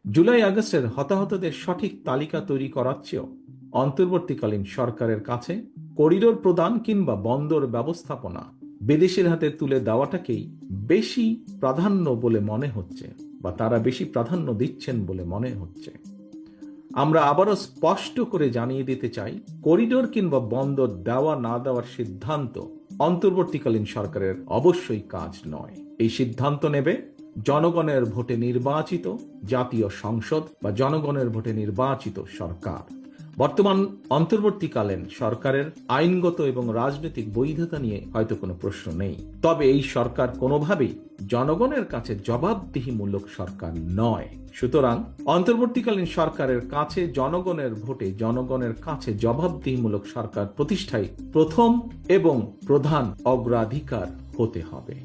জুলাই আগস্টের হতাহতদের সঠিক তালিকা তৈরি করার চেয়েও অন্তর্বর্তীকালীন সরকারের কাছে করিডোর প্রদান কিংবা বন্দর ব্যবস্থাপনা বিদেশের হাতে তুলে দেওয়াটাকেই বেশি প্রাধান্য বলে মনে হচ্ছে, বা তারা বেশি প্রাধান্য দিচ্ছেন বলে মনে হচ্ছে। আমরা আবারও স্পষ্ট করে জানিয়ে দিতে চাই, করিডোর কিংবা বন্দর দেওয়া না দেওয়ার সিদ্ধান্ত অন্তর্বর্তীকালীন সরকারের অবশ্যই কাজ নয়। এই সিদ্ধান্ত নেবে জনগণের ভোটে নির্বাচিত জাতীয় সংসদ বা জনগণের ভোটে নির্বাচিত সরকার। বর্তমান অন্তর্বর্তীকালীন সরকারের আইনগত এবং রাজনৈতিক বৈধতা নিয়ে হয়তো কোনো প্রশ্ন নেই, তবে এই সরকার কোনোভাবেই জনগণের কাছে জবাবদিহিমূলক সরকার নয়। সুতরাং অন্তর্বর্তীকালীন সরকারের কাছে জনগণের ভোটে জনগণের কাছে জবাবদিহিমূলক সরকার প্রতিষ্ঠাই প্রথম এবং প্রধান অগ্রাধিকার হতে হবে।